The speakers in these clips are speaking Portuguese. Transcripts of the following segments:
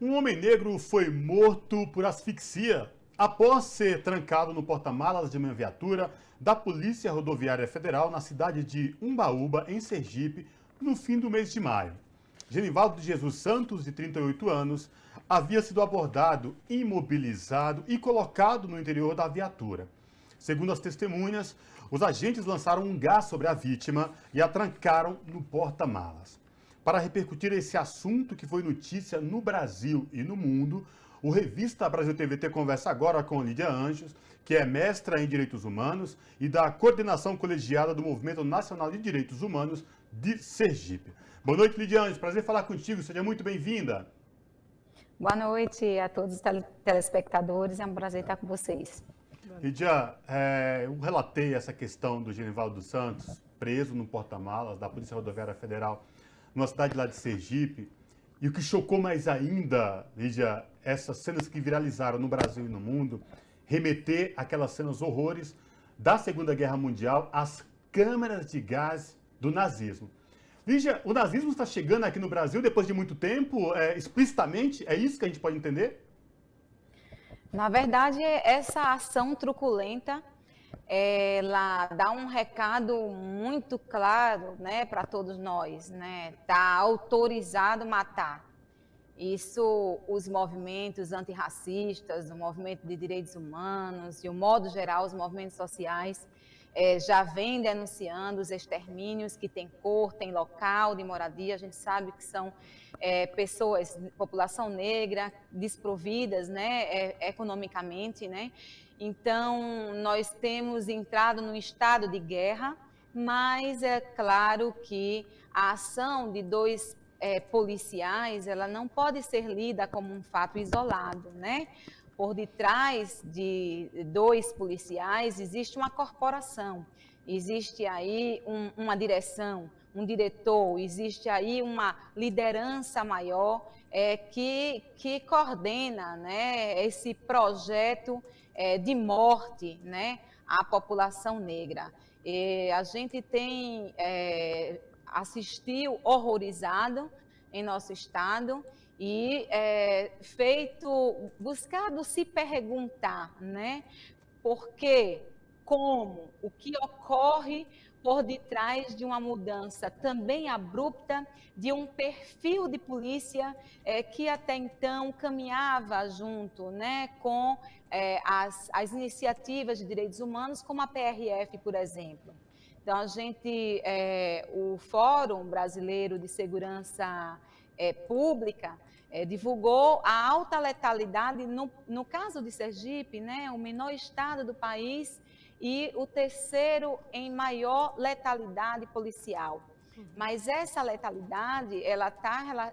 Um homem negro foi morto por asfixia após ser trancado no porta-malas de uma viatura da Polícia Rodoviária Federal na cidade de Umbaúba, em Sergipe, no fim do mês de maio. Genivaldo de Jesus Santos, de 38 anos, havia sido abordado, imobilizado e colocado no interior da viatura. Segundo as testemunhas, os agentes lançaram um gás sobre a vítima e a trancaram no porta-malas. Para repercutir esse assunto que foi notícia no Brasil e no mundo, o Revista Brasil TVT conversa agora com Lídia Anjos, que é mestra em Direitos Humanos e da Coordenação Colegiada do Movimento Nacional de Direitos Humanos de Sergipe. Boa noite, Lídia Anjos. Prazer falar contigo. Seja muito bem-vinda. Boa noite a todos os telespectadores. É um prazer estar com vocês. Lídia, eu relatei essa questão do Genivaldo dos Santos, preso no porta-malas da Polícia Rodoviária Federal, numa cidade lá de Sergipe. E o que chocou mais ainda, Lídia, essas cenas que viralizaram no Brasil e no mundo, remeter aquelas cenas horrores da Segunda Guerra Mundial às câmaras de gás do nazismo. Lígia, o nazismo está chegando aqui no Brasil depois de muito tempo, explicitamente? É isso que a gente pode entender? Na verdade, essa ação truculenta, ela dá um recado muito claro, né, para todos nós, né? Está autorizado matar. Isso, os movimentos antirracistas, o movimento de direitos humanos e, o modo geral, os movimentos sociais já vêm denunciando os extermínios que têm cor, têm local de moradia. A gente sabe que são pessoas, população negra, desprovidas, né, economicamente, né? Então, nós temos entrado num estado de guerra, mas é claro que a ação de dois policiais, ela não pode ser lida como um fato isolado, né? Por detrás de dois policiais existe uma corporação, existe aí uma direção, um diretor, existe aí uma liderança maior que coordena, né, esse projeto de morte, né, à população negra. A gente tem assistiu horrorizado em nosso estado e buscado se perguntar, né, por quê, como, o que ocorre por detrás de uma mudança também abrupta de um perfil de polícia que até então caminhava junto, né, com as iniciativas de direitos humanos, como a PRF, por exemplo. Então, o Fórum Brasileiro de Segurança Pública divulgou a alta letalidade, no caso de Sergipe, né, o menor estado do país e o terceiro em maior letalidade policial. Mas essa letalidade, ela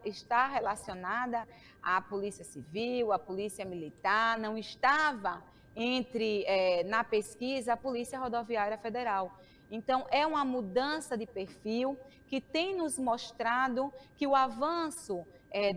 está relacionada à Polícia Civil, à Polícia Militar, não estava na pesquisa, a Polícia Rodoviária Federal. Então, é uma mudança de perfil que tem nos mostrado que o avanço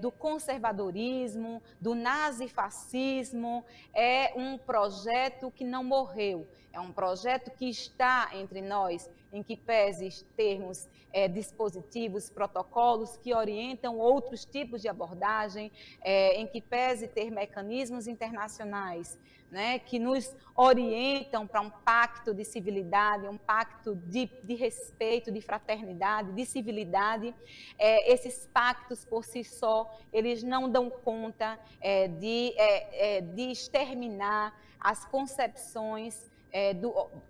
do conservadorismo, do nazifascismo, é um projeto que não morreu, é um projeto que está entre nós, em que pese termos dispositivos, protocolos que orientam outros tipos de abordagem, em que pese ter mecanismos internacionais, né, que nos orientam para um pacto de civilidade, um pacto de respeito, de fraternidade, de civilidade. Esses pactos, por si só, eles não dão conta de exterminar as concepções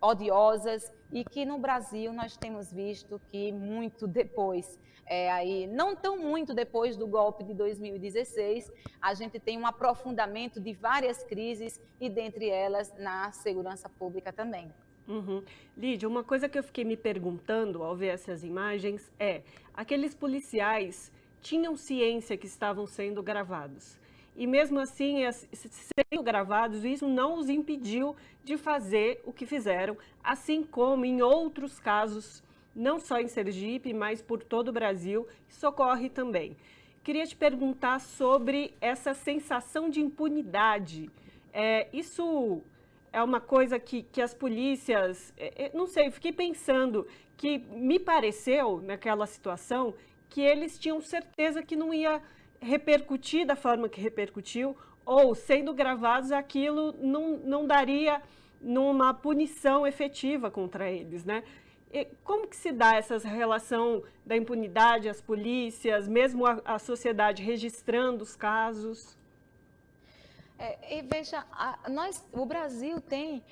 odiosas e que no Brasil nós temos visto que muito depois, não tão muito depois do golpe de 2016, a gente tem um aprofundamento de várias crises e dentre elas na segurança pública também. Uhum. Lídia, uma coisa que eu fiquei me perguntando ao ver essas imagens aqueles policiais tinham ciência que estavam sendo gravados? E mesmo assim, sendo gravados, isso não os impediu de fazer o que fizeram, assim como em outros casos, não só em Sergipe, mas por todo o Brasil, isso ocorre também. Queria te perguntar sobre essa sensação de impunidade. Isso é uma coisa que as polícias, não sei, fiquei pensando que me pareceu, naquela situação, que eles tinham certeza que não ia repercutir da forma que repercutiu, ou sendo gravados, aquilo não daria numa punição efetiva contra eles, né? E como que se dá essa relação da impunidade, as polícias, mesmo a sociedade registrando os casos? E veja, o Brasil tem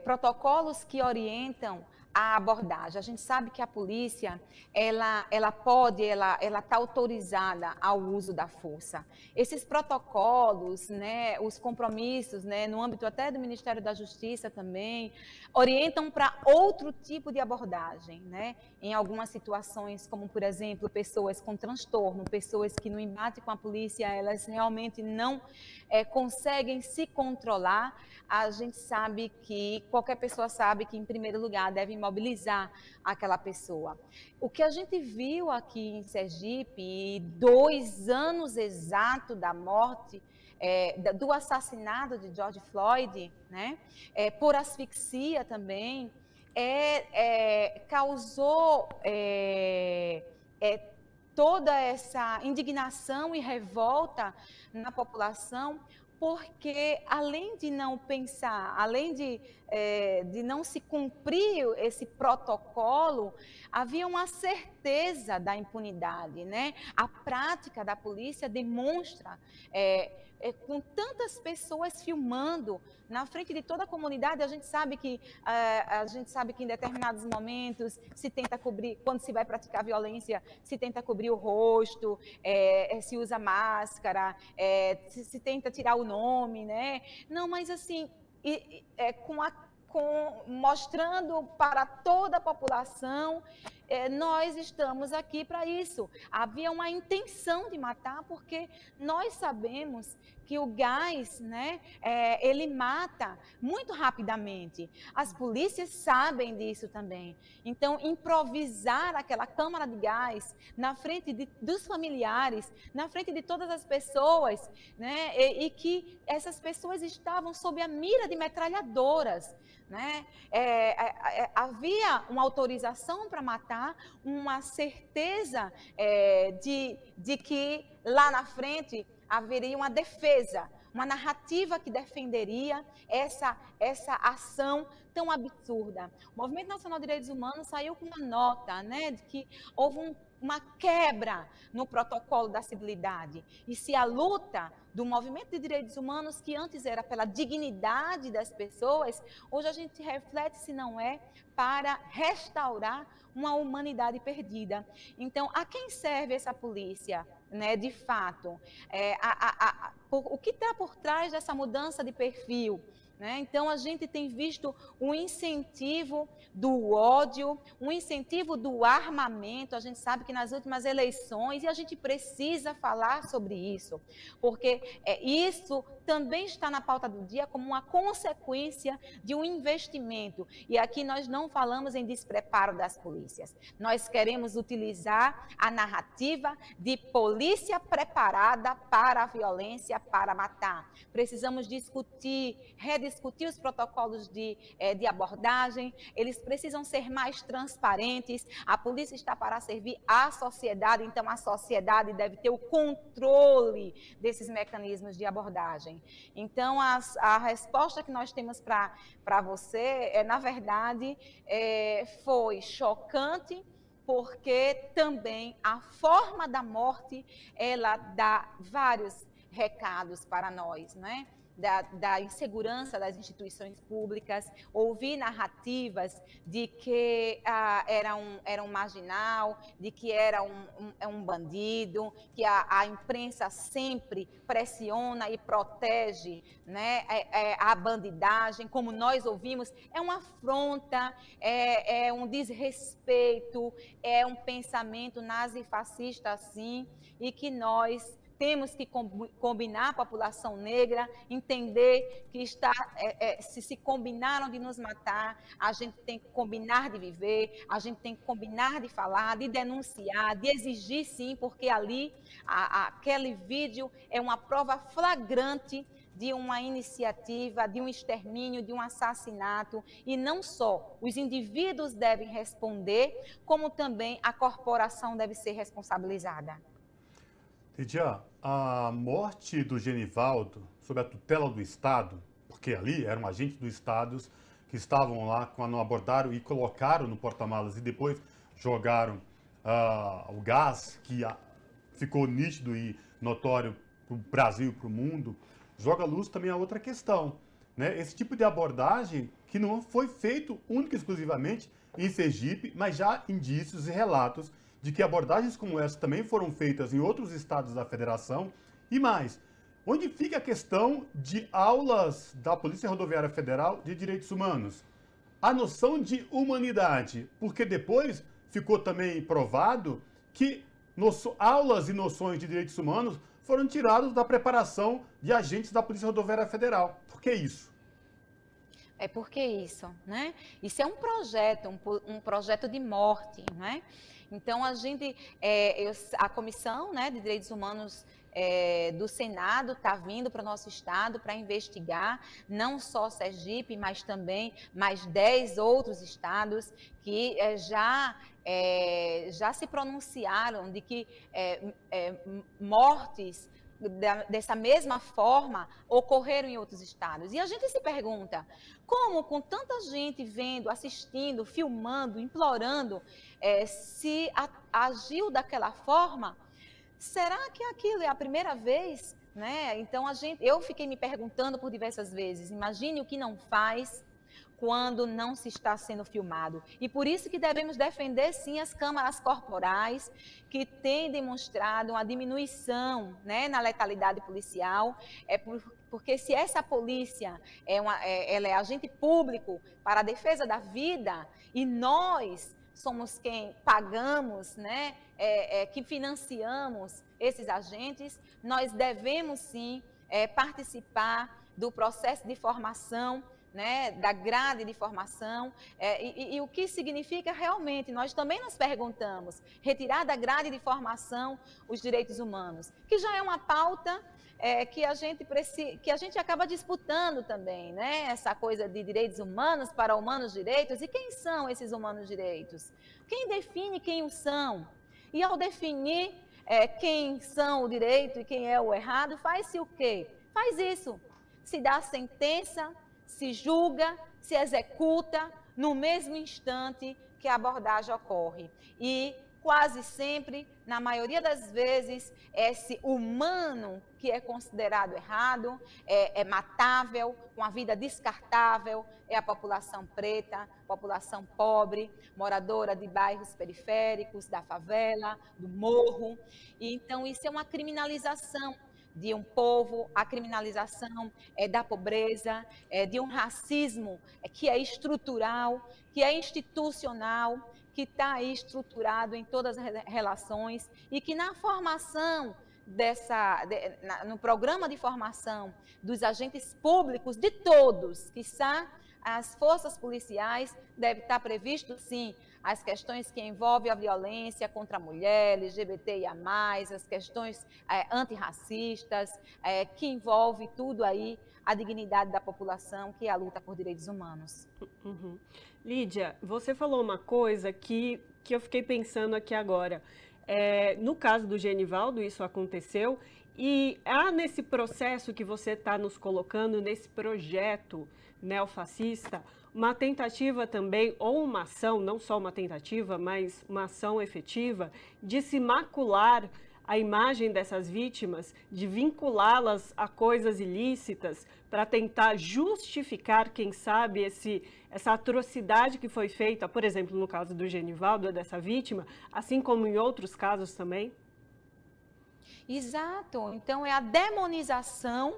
protocolos que orientam a abordagem. A gente sabe que a polícia, ela está autorizada ao uso da força. Esses protocolos, né, os compromissos, né, no âmbito até do Ministério da Justiça também, orientam para outro tipo de abordagem, né? Em algumas situações, como por exemplo, pessoas com transtorno, pessoas que no embate com a polícia, elas realmente não conseguem se controlar. A gente sabe que, qualquer pessoa sabe que, em primeiro lugar, deve imobilizar aquela pessoa. O que a gente viu aqui em Sergipe, 2 anos exatos da morte, do assassinato de George Floyd, né, por asfixia também, causou toda essa indignação e revolta na população, porque além de não pensar, além de não se cumprir esse protocolo, havia uma certeza da impunidade, né? A prática da polícia demonstra, com tantas pessoas filmando na frente de toda a comunidade, a gente sabe que em determinados momentos se tenta cobrir, quando se vai praticar violência, se tenta cobrir o rosto, se usa máscara, se tenta tirar o nome, né? Não, mas assim, mostrando para toda a população, nós estamos aqui para isso. Havia uma intenção de matar, porque nós sabemos que o gás, né, ele mata muito rapidamente. As polícias sabem disso também. Então, improvisar aquela câmara de gás na frente dos familiares, na frente de todas as pessoas, né, e que essas pessoas estavam sob a mira de metralhadoras, né? Havia uma autorização para matar, uma certeza de que lá na frente haveria uma defesa, uma narrativa que defenderia essa ação tão absurda. O Movimento Nacional de Direitos Humanos saiu com uma nota, né, de que houve uma quebra no protocolo da civilidade. E se a luta do movimento de direitos humanos, que antes era pela dignidade das pessoas, hoje a gente reflete se não é para restaurar uma humanidade perdida. Então, a quem serve essa polícia, né, de fato? O que está por trás dessa mudança de perfil? Né? Então, a gente tem visto um incentivo do ódio, um incentivo do armamento. A gente sabe que nas últimas eleições, e a gente precisa falar sobre isso, porque isso também está na pauta do dia como uma consequência de um investimento. E aqui nós não falamos em despreparo das polícias. Nós queremos utilizar a narrativa de polícia preparada para a violência, para matar. Precisamos rediscutir os protocolos de abordagem, eles precisam ser mais transparentes. A polícia está para servir à sociedade, então a sociedade deve ter o controle desses mecanismos de abordagem. Então, a resposta que nós temos para você, na verdade, foi chocante, porque também a forma da morte, ela dá vários recados para nós, né? Da insegurança das instituições públicas, ouvir narrativas de que era um marginal, de que era um bandido, que a imprensa sempre pressiona e protege, né, a bandidagem, como nós ouvimos, é uma afronta, é um desrespeito, é um pensamento nazifascista, assim, e que nós temos que combinar a população negra, entender que se combinaram de nos matar, a gente tem que combinar de viver, a gente tem que combinar de falar, de denunciar, de exigir sim, porque ali aquele vídeo é uma prova flagrante de uma iniciativa, de um extermínio, de um assassinato, e não só os indivíduos devem responder, como também a corporação deve ser responsabilizada. Lidia, a morte do Genivaldo, sob a tutela do Estado, porque ali eram agentes do Estado que estavam lá quando abordaram e colocaram no porta-malas e depois jogaram o gás, que ficou nítido e notório para o Brasil e para o mundo, joga luz também a outra questão. Né? Esse tipo de abordagem que não foi feito única e exclusivamente em Sergipe, mas já há indícios e relatos de que abordagens como essa também foram feitas em outros estados da federação. E mais, onde fica a questão de aulas da Polícia Rodoviária Federal de Direitos Humanos? A noção de humanidade, porque depois ficou também provado que aulas e noções de direitos humanos foram tiradas da preparação de agentes da Polícia Rodoviária Federal. Por que isso? É porque isso, né? Isso é um projeto, um projeto de morte, né? Então, a Comissão, né, de Direitos Humanos do Senado está vindo para o nosso estado para investigar não só Sergipe, mas também mais 10 outros estados que já se pronunciaram de que mortes dessa mesma forma ocorreram em outros estados. E a gente se pergunta, como com tanta gente vendo, assistindo, filmando, implorando, se agiu daquela forma, será que aquilo é a primeira vez? Né? Então, eu fiquei me perguntando por diversas vezes, imagine o que não faz quando não se está sendo filmado. E por isso que devemos defender, sim, as câmaras corporais, que têm demonstrado uma diminuição, né, na letalidade policial, porque se essa polícia ela é agente público para a defesa da vida, e nós somos quem pagamos, né, que financiamos esses agentes, nós devemos, sim, participar do processo de formação, né, da grade de formação, e o que significa realmente, nós também nos perguntamos, retirar da grade de formação os direitos humanos, que já é uma pauta que a gente acaba disputando também, né, essa coisa de direitos humanos para humanos direitos, e quem são esses humanos direitos? Quem define quem o são? E ao definir quem são o direito e quem é o errado, faz-se o quê? Faz isso, se dá a sentença, se julga, se executa no mesmo instante que a abordagem ocorre. E quase sempre, na maioria das vezes, esse humano que é considerado errado, é matável, com a vida descartável, é a população preta, população pobre, moradora de bairros periféricos, da favela, do morro. E, então, isso é uma criminalização de um povo, a criminalização da pobreza, de um racismo que é estrutural, que é institucional, que está aí estruturado em todas as relações e que na formação no programa de formação dos agentes públicos, de todos, quiçá as forças policiais, deve estar previsto, sim, as questões que envolvem a violência contra a mulher, LGBTIA+, as questões antirracistas, que envolve tudo aí a dignidade da população, que é a luta por direitos humanos. Uhum. Lídia, você falou uma coisa que eu fiquei pensando aqui agora. No caso do Genivaldo, isso aconteceu, e há nesse processo que você está nos colocando, nesse projeto neofascista, uma tentativa também, ou uma ação, não só uma tentativa, mas uma ação efetiva, de se macular a imagem dessas vítimas, de vinculá-las a coisas ilícitas, para tentar justificar, quem sabe, essa atrocidade que foi feita, por exemplo, no caso do Genivaldo, dessa vítima, assim como em outros casos também? Exato. Então, é a demonização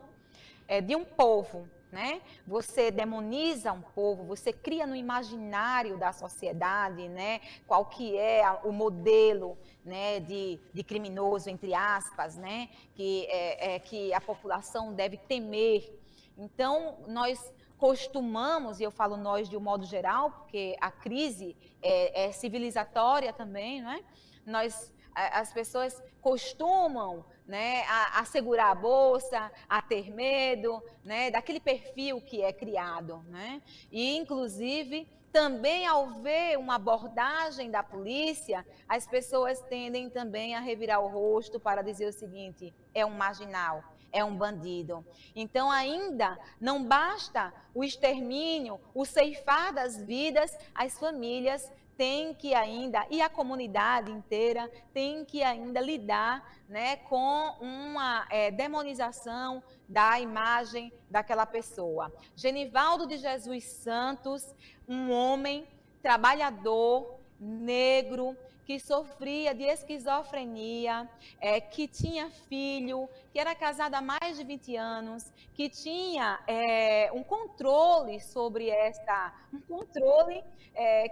de um povo, né? Você demoniza um povo, você cria no imaginário da sociedade, né, qual que é o modelo, né, de criminoso, entre aspas, né, que a população deve temer. Então, nós costumamos, e eu falo nós de um modo geral, porque a crise é civilizatória também, né? As pessoas costumam, né, a segurar a bolsa, a ter medo, né, daquele perfil que é criado, né? E, inclusive, Também, ao ver uma abordagem da polícia, as pessoas tendem também a revirar o rosto para dizer o seguinte: é um marginal, é um bandido. Então, ainda não basta o extermínio, o ceifar das vidas, as famílias têm que ainda, e a comunidade inteira tem que ainda lidar, né, com uma demonização da imagem daquela pessoa. Genivaldo de Jesus Santos, um homem trabalhador, negro, que sofria de esquizofrenia, que tinha filho, que era casado há mais de 20 anos, que tinha um controle sobre um controle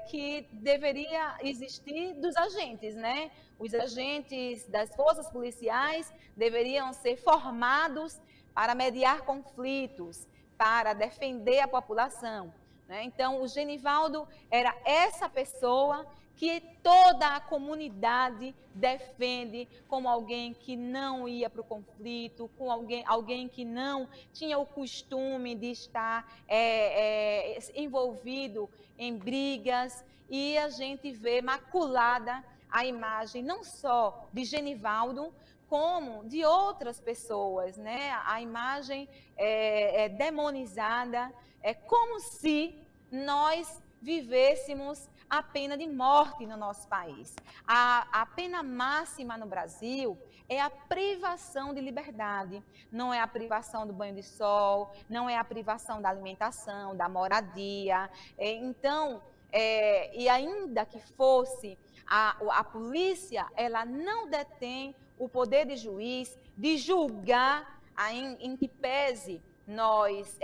que deveria existir dos agentes, né? Os agentes das forças policiais deveriam ser formados para mediar conflitos, para defender a população, né? Então, o Genivaldo era essa pessoa que toda a comunidade defende como alguém que não ia para o conflito, com alguém que não tinha o costume de estar envolvido em brigas, e a gente vê maculada a imagem não só de Genivaldo, como de outras pessoas, né? A imagem é demonizada, é como se nós vivêssemos a pena de morte no nosso país. A pena máxima no Brasil é a privação de liberdade, não é a privação do banho de sol, não é a privação da alimentação, da moradia. Então, e ainda que fosse, a polícia, ela não detém o poder de juiz de julgar, em que pese nós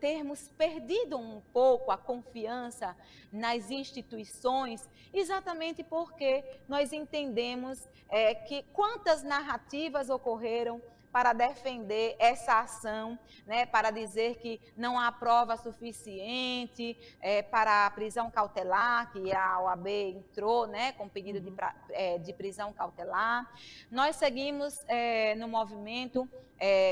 termos perdido um pouco a confiança nas instituições, exatamente porque nós entendemos que quantas narrativas ocorreram para defender essa ação, né, para dizer que não há prova suficiente para a prisão cautelar, que a OAB entrou, né, com pedido de prisão cautelar. Nós seguimos no movimento,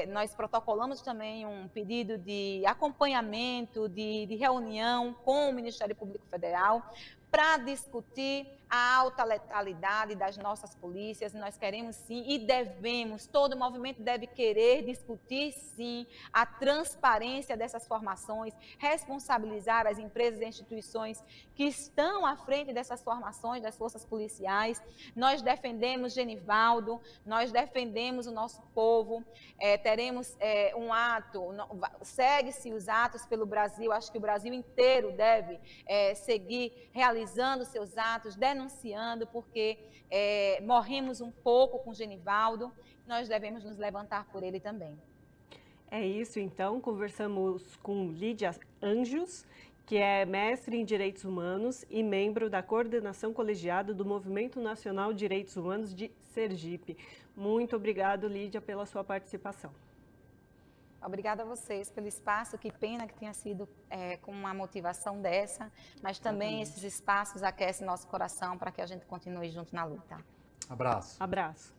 nós protocolamos também um pedido de acompanhamento, de reunião com o Ministério Público Federal, para discutir a alta letalidade das nossas polícias. Nós queremos sim e devemos, todo movimento deve querer discutir sim a transparência dessas formações, responsabilizar as empresas e instituições que estão à frente dessas formações das forças policiais. Nós defendemos Genivaldo, nós defendemos o nosso povo, teremos um ato, segue-se os atos pelo Brasil, acho que o Brasil inteiro deve seguir realizando seus atos, denunciando, porque morremos um pouco com Genivaldo, nós devemos nos levantar por ele também. É isso, então, conversamos com Lídia Anjos, que é mestre em Direitos Humanos e membro da coordenação colegiada do Movimento Nacional de Direitos Humanos de Sergipe. Muito obrigado, Lídia, pela sua participação. Obrigada a vocês pelo espaço, que pena que tenha sido com uma motivação dessa, mas também esses espaços aquecem nosso coração para que a gente continue junto na luta. Abraço. Abraço.